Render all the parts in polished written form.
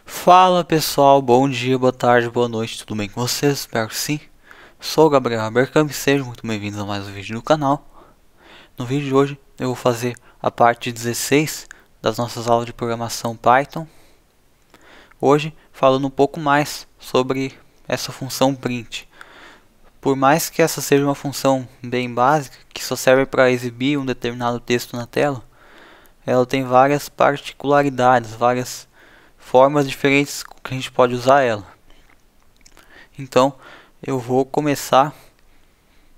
Fala pessoal, bom dia, boa tarde, boa noite, tudo bem com vocês? Espero que sim. Sou o Gabriel Abercamp e sejam muito bem-vindos a mais um vídeo no canal. No vídeo de hoje eu vou fazer a parte 16 das nossas aulas de programação Python. Hoje falando um pouco mais sobre essa função print. Por mais que essa seja uma função bem básica, que só serve para exibir um determinado texto na tela, ela tem várias particularidades, várias formas diferentes que a gente pode usar ela. Então eu vou começar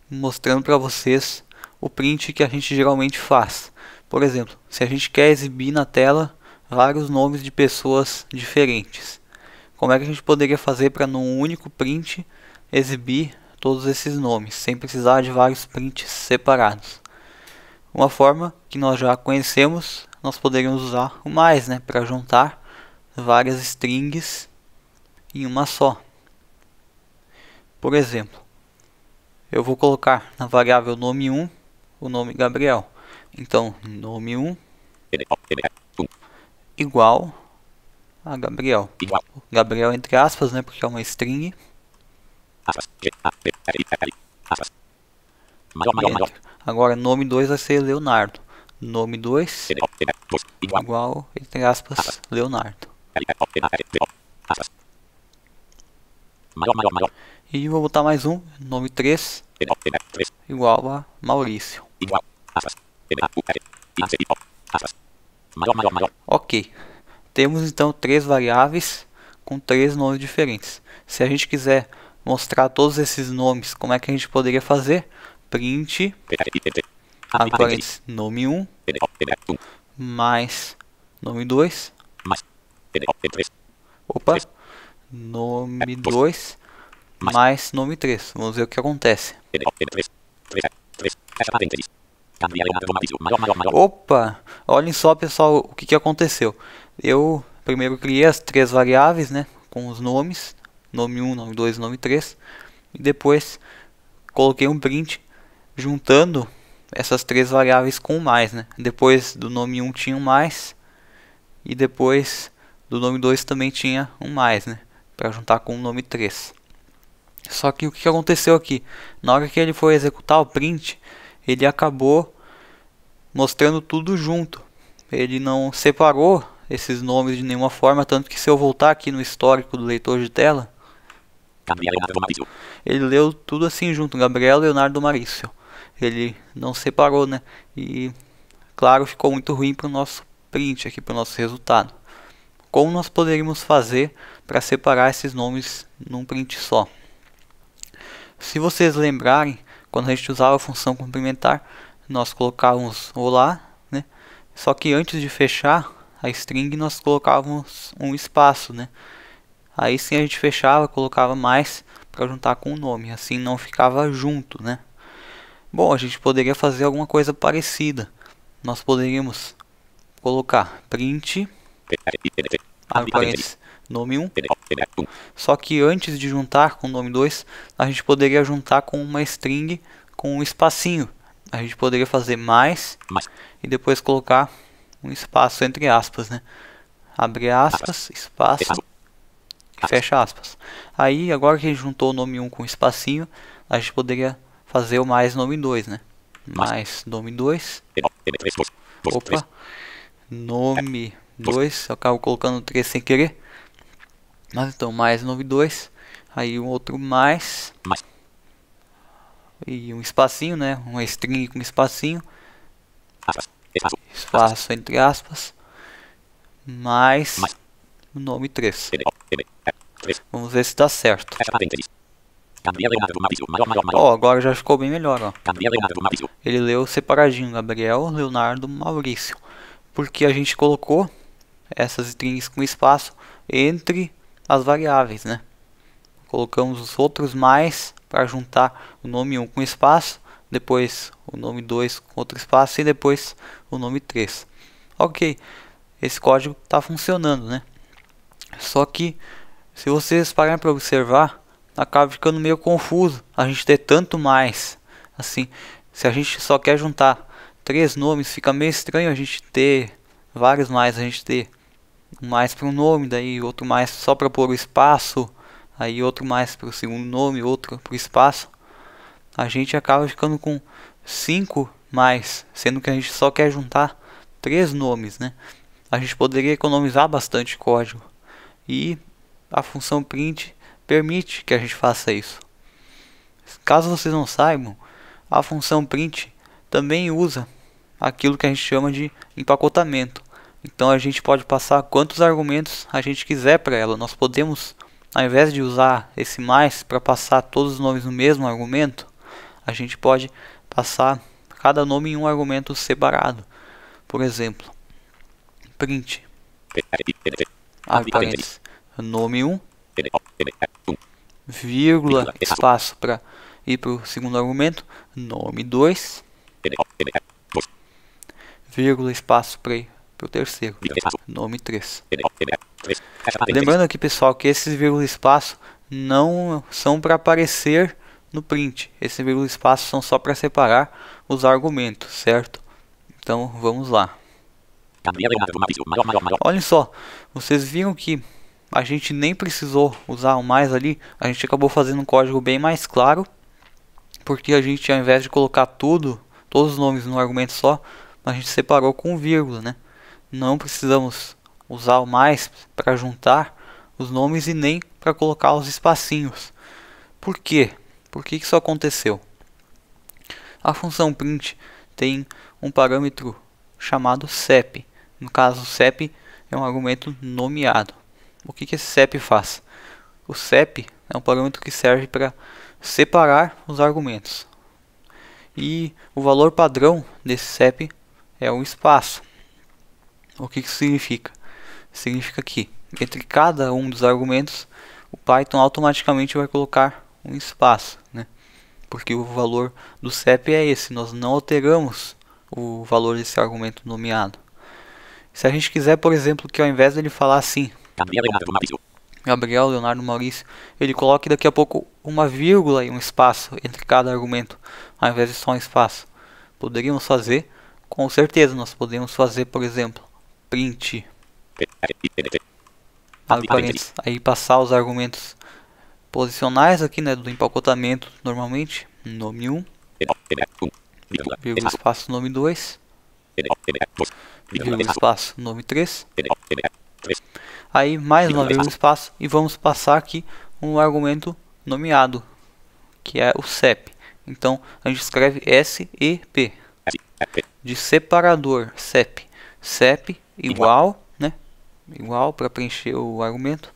mostrando para vocês o print que a gente geralmente faz. Por exemplo, se a gente quer exibir na tela vários nomes de pessoas diferentes, como é que a gente poderia fazer para num único print exibir todos esses nomes, sem precisar de vários prints separados? Uma forma que nós já conhecemos, nós poderíamos usar o mais, para juntar várias strings em uma só. Por exemplo, eu vou colocar na variável nome1 o nome Gabriel. Então, nome1 igual a Gabriel. Gabriel entre aspas, porque é uma string. Agora, nome2 vai ser Leonardo. Nome2 igual, entre aspas, Leonardo. E vou botar mais um, nome3 igual a Maurício. Ok, temos então três variáveis com três nomes diferentes. Se a gente quiser mostrar todos esses nomes, como é que a gente poderia fazer? Print nome1 mais nome2 nome2 mais nome3. Vamos ver o que acontece. Opa! Olhem só, pessoal, o que aconteceu. Eu primeiro criei as três variáveis, com os nomes, nome1, nome2 e nome3, e depois coloquei um print juntando essas três variáveis com o mais, Depois do nome1 tinha um mais, e depois do nome2 também tinha um mais, para juntar com o nome3. Só que o que aconteceu aqui? Na hora que ele foi executar o print, ele acabou mostrando tudo junto. Ele não separou esses nomes de nenhuma forma, tanto que se eu voltar aqui no histórico do leitor de tela, ele leu tudo assim junto, Gabriel, Leonardo, Maurício. Ele não separou, E claro, ficou muito ruim para o nosso print aqui, para o nosso resultado. Como nós poderíamos fazer para separar esses nomes num print só? Se vocês lembrarem, quando a gente usava a função complementar, nós colocávamos olá, Só que antes de fechar a string, nós colocávamos um espaço, Aí sim a gente fechava, colocava mais para juntar com o nome, assim não ficava junto, Bom, a gente poderia fazer alguma coisa parecida. Nós poderíamos colocar print nome1, só que antes de juntar com o nome2, a gente poderia juntar com uma string com um espacinho. A gente poderia fazer mais e depois colocar um espaço entre aspas, Abre aspas, espaço e fecha aspas. Aí, agora que a gente juntou o nome1 com um espacinho, a gente poderia fazer o mais nome2, Mais nome2. Opa, nome2, eu acabo colocando 3 sem querer. Mas então, mais nome2, aí um outro mais, e um espacinho, uma string com espacinho, espaço entre aspas, mais o nome 3. Vamos ver se dá certo. Agora já ficou bem melhor, Ele leu separadinho, Gabriel, Leonardo, Maurício, porque a gente colocou essas strings com espaço entre as variáveis, Colocamos os outros mais para juntar o nome 1 com espaço, depois o nome 2 com outro espaço e depois o nome 3. Ok, esse código está funcionando, Só que se vocês pararem para observar, acaba ficando meio confuso a gente ter tanto mais. Assim, se a gente só quer juntar 3 nomes, fica meio estranho a gente ter vários mais, a gente ter um mais para um nome, daí outro mais só para pôr o espaço, aí outro mais para o segundo nome, outro para o espaço, a gente acaba ficando com 5 mais, sendo que a gente só quer juntar 3 nomes, né? A gente poderia economizar bastante código, e a função print permite que a gente faça isso. Caso vocês não saibam, a função print também usa aquilo que a gente chama de empacotamento. Então a gente pode passar quantos argumentos a gente quiser para ela. Nós podemos, ao invés de usar esse mais para passar todos os nomes no mesmo argumento, a gente pode passar cada nome em um argumento separado. Por exemplo, print, abre parênteses, nome 1, vírgula, espaço para ir para o segundo argumento, nome 2, vírgula, espaço para ir para o terceiro, nome 3. Lembrando aqui, pessoal, que esses vírgula espaço não são para aparecer no print. Esse vírgula espaço são só para separar os argumentos, certo? Então vamos lá. Olha só, vocês viram que a gente nem precisou usar o mais ali. A gente acabou fazendo um código bem mais claro, porque a gente, ao invés de colocar todos os nomes num argumento só, a gente separou com vírgula, né? Não precisamos usar o mais para juntar os nomes e nem para colocar os espacinhos. Por quê? Por que isso aconteceu? A função print tem um parâmetro chamado CEP. No caso, o CEP é um argumento nomeado. O que esse CEP faz? O CEP é um parâmetro que serve para separar os argumentos. E o valor padrão desse CEP é o espaço. O que isso significa? Significa que entre cada um dos argumentos, o Python automaticamente vai colocar um espaço, né? Porque o valor do CEP é esse, nós não alteramos o valor desse argumento nomeado. Se a gente quiser, por exemplo, que ao invés dele falar assim, Gabriel, Leonardo, Maurício, ele coloque daqui a pouco uma vírgula e um espaço entre cada argumento, ao invés de só um espaço, poderíamos fazer? Com certeza, nós podemos fazer, por exemplo, print, abre parênteses, aí passar os argumentos posicionais aqui, né, do empacotamento normalmente, nome 1, vírgula, espaço, nome 2, vírgula, espaço, nome 3, aí mais uma vírgula, espaço, e vamos passar aqui um argumento nomeado, que é o CEP. Então a gente escreve SEP, de separador, CEP, CEP igual, né, igual para preencher o argumento.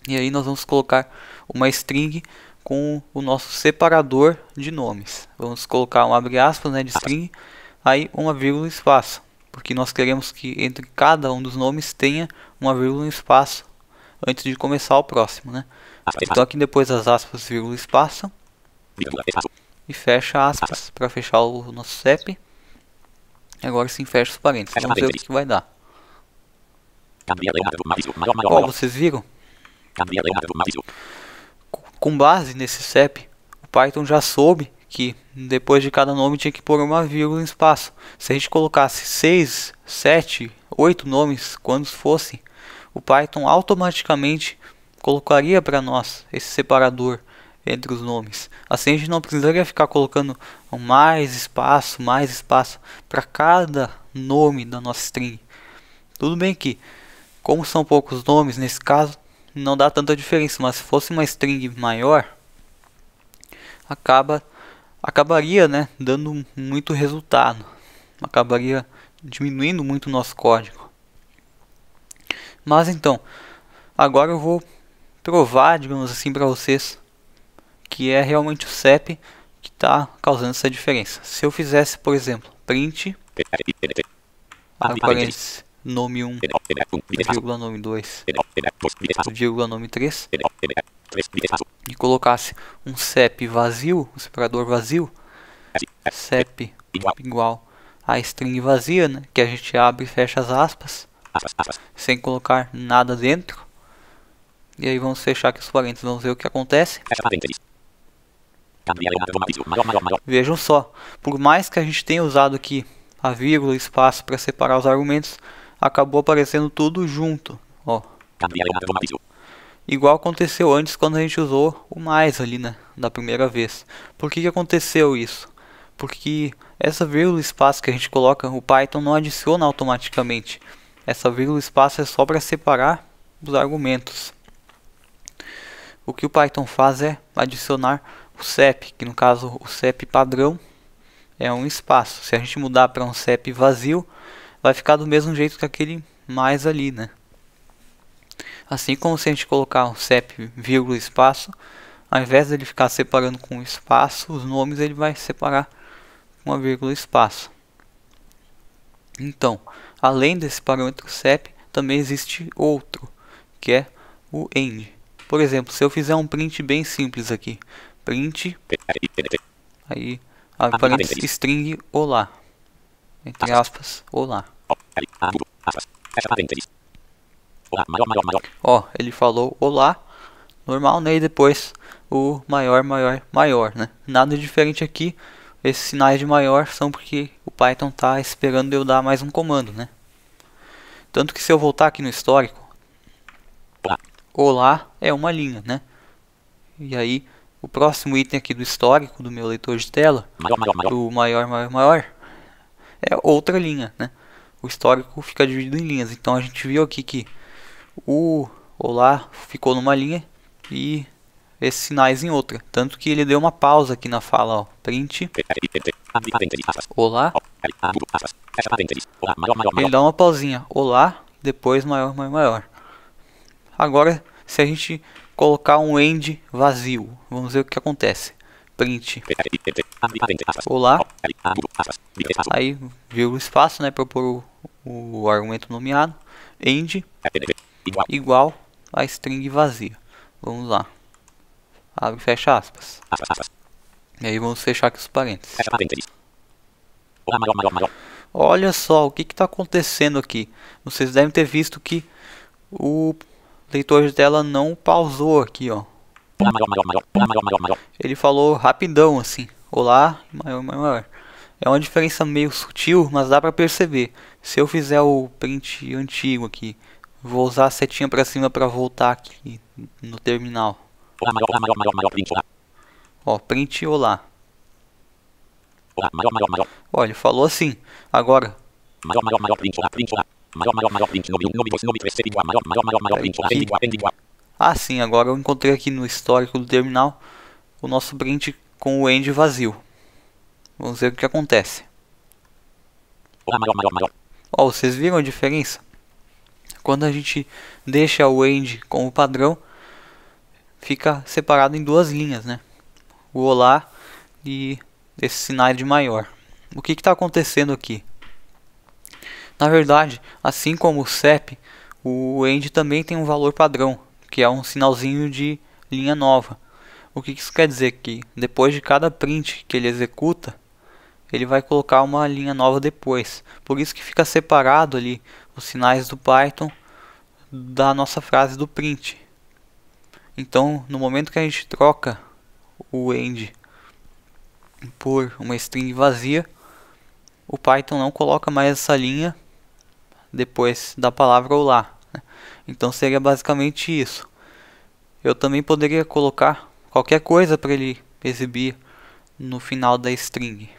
E aí nós vamos colocar uma string com o nosso separador de nomes. Vamos colocar um abre aspas, né, de string, aí uma vírgula, espaço, porque nós queremos que entre cada um dos nomes tenha uma vírgula e espaço antes de começar o próximo, né? Então aqui depois das aspas, vírgula, espaço, e fecha aspas para fechar o nosso CEP. Agora sim fecha os parênteses. Vamos ver o que vai dar. Ó, vocês viram? Com base nesse CEP, o Python já soube que depois de cada nome tinha que pôr uma vírgula em espaço. Se a gente colocasse 6, 7, 8 nomes, quando fossem, o Python automaticamente colocaria para nós esse separador entre os nomes. Assim a gente não precisaria ficar colocando mais espaço para cada nome da nossa string. Tudo bem que, como são poucos nomes nesse caso, não dá tanta diferença, mas se fosse uma string maior, acabaria, né, dando muito resultado, acabaria diminuindo muito o nosso código. Mas então, agora eu vou provar, digamos assim, para vocês que é realmente o CEP que está causando essa diferença. Se eu fizesse, por exemplo, print, abre parênteses, nome 1, vírgula, nome 2, vírgula, nome 3, e colocasse um CEP vazio, um separador vazio, CEP igual a string vazia, né, que a gente abre e fecha as aspas, sem colocar nada dentro. E aí vamos fechar aqui os parênteses, vamos ver o que acontece. Vejam só, por mais que a gente tenha usado aqui a vírgula e espaço para separar os argumentos, acabou aparecendo tudo junto, ó. Igual aconteceu antes quando a gente usou o mais ali, né, da primeira vez. Por que aconteceu isso? Porque essa vírgula espaço que a gente coloca, o Python não adiciona automaticamente. Essa vírgula espaço é só para separar os argumentos. O que o Python faz é adicionar o CEP, que no caso o CEP padrão é um espaço. Se a gente mudar para um CEP vazio, vai ficar do mesmo jeito que aquele mais ali, né? Assim como se a gente colocar um CEP vírgula espaço, ao invés de ele ficar separando com espaço, os nomes ele vai separar com uma vírgula espaço. Então, além desse parâmetro CEP, também existe outro, que é o end. Por exemplo, se eu fizer um print bem simples aqui, print, aí abre parênteses, string olá, entre aspas, olá. Ó, ele falou olá, normal, né? E depois o maior, maior, maior, né? Nada diferente aqui. Esses sinais de maior são porque o Python tá esperando eu dar mais um comando, né? Tanto que se eu voltar aqui no histórico, olá é uma linha, né? E aí o próximo item aqui do histórico do meu leitor de tela, o maior, maior, maior, é outra linha, né? O histórico fica dividido em linhas. Então a gente viu aqui que o olá ficou numa linha e esses sinais em outra. Tanto que ele deu uma pausa aqui na fala, ó. Print olá. Ele dá uma pausinha. Olá, depois maior, maior, maior. Agora, se a gente colocar um end vazio, vamos ver o que acontece. Print olá. Aí, vírgula espaço, né, para pôr o argumento nomeado. End igual a string vazia. Vamos lá. Abre e fecha aspas. E aí vamos fechar aqui os parênteses. Olha só o que está acontecendo aqui. Vocês devem ter visto que o leitor de tela não pausou aqui, ó. Ele falou rapidão assim. Olá, maior, maior. É uma diferença meio sutil, mas dá para perceber. Se eu fizer o print antigo aqui, vou usar a setinha para cima para voltar aqui no terminal. Ó, print olá. Ó, ele falou assim. Agora. Ah, sim, agora eu encontrei aqui no histórico do terminal o nosso print com o end vazio. Vamos ver o que acontece. Ó, vocês viram a diferença? Quando a gente deixa o end como padrão, fica separado em duas linhas, né? O olá e esse sinal de maior. O que está acontecendo aqui? Na verdade, assim como o CEP, o end também tem um valor padrão, que é um sinalzinho de linha nova. O que isso quer dizer? Que depois de cada print que ele executa, ele vai colocar uma linha nova depois. Por isso que fica separado ali os sinais do Python da nossa frase do print. Então, no momento que a gente troca o end por uma string vazia, o Python não coloca mais essa linha depois da palavra olá. Então seria basicamente isso. Eu também poderia colocar qualquer coisa para ele exibir no final da string.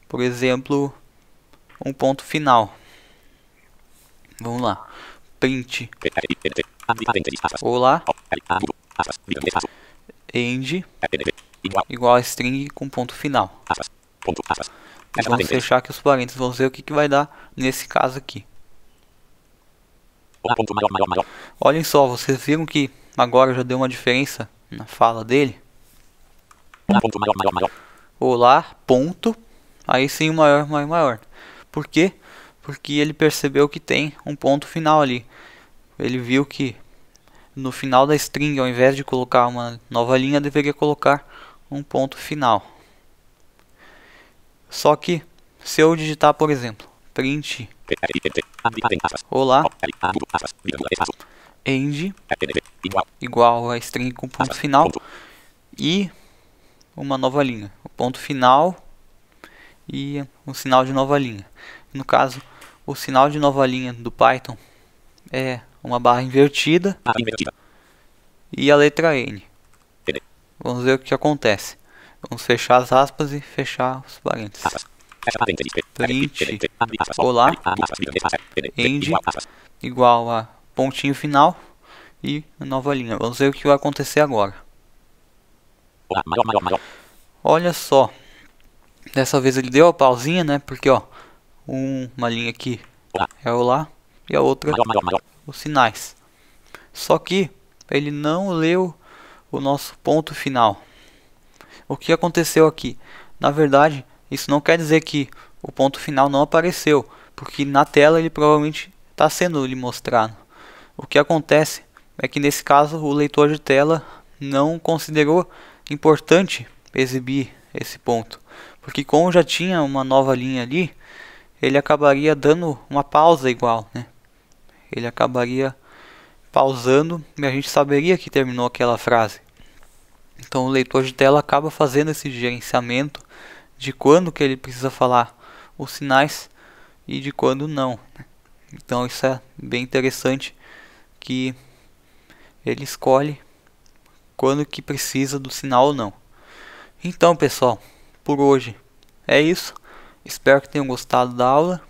Por exemplo, um ponto final. Vamos lá. Print olá end igual a string com ponto final. E vamos fechar aqui os parênteses. Vamos ver o que vai dar nesse caso aqui. Olhem só, vocês viram que agora já deu uma diferença na fala dele. Olá, ponto. Aí sim o maior, maior, maior. Por quê? Porque ele percebeu que tem um ponto final ali. Ele viu que no final da string, ao invés de colocar uma nova linha, deveria colocar um ponto final. Só que se eu digitar, por exemplo, print olá end igual a string com ponto final e uma nova linha, o ponto final e um sinal de nova linha. No caso, o sinal de nova linha do Python é uma barra invertida e a letra N. Vamos ver o que acontece. Vamos fechar as aspas e fechar os parênteses. Print olá end igual a pontinho final e nova linha. Vamos ver o que vai acontecer agora. Olha só, dessa vez ele deu a pausinha, né? Porque ó, uma linha aqui é olá e a outra os sinais. Só que ele não leu o nosso ponto final. O que aconteceu aqui? Na verdade, isso não quer dizer que o ponto final não apareceu, porque na tela ele provavelmente está sendo lhe mostrado. O que acontece é que nesse caso o leitor de tela não considerou importante exibir esse ponto, porque como já tinha uma nova linha ali, ele acabaria dando uma pausa igual, né? Ele acabaria pausando e a gente saberia que terminou aquela frase. Então o leitor de tela acaba fazendo esse gerenciamento de quando que ele precisa falar os sinais e de quando não. Então isso é bem interessante, que ele escolhe quando que precisa do sinal ou não. Então pessoal, por hoje é isso. Espero que tenham gostado da aula.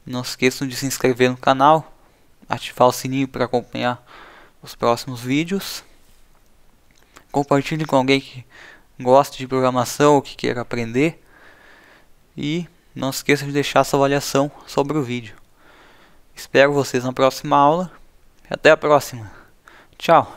Não se esqueçam de se inscrever no canal, ativar o sininho para acompanhar os próximos vídeos. Compartilhe com alguém que goste de programação ou que queira aprender. E não se esqueça de deixar sua avaliação sobre o vídeo. Espero vocês na próxima aula. Até a próxima. Tchau.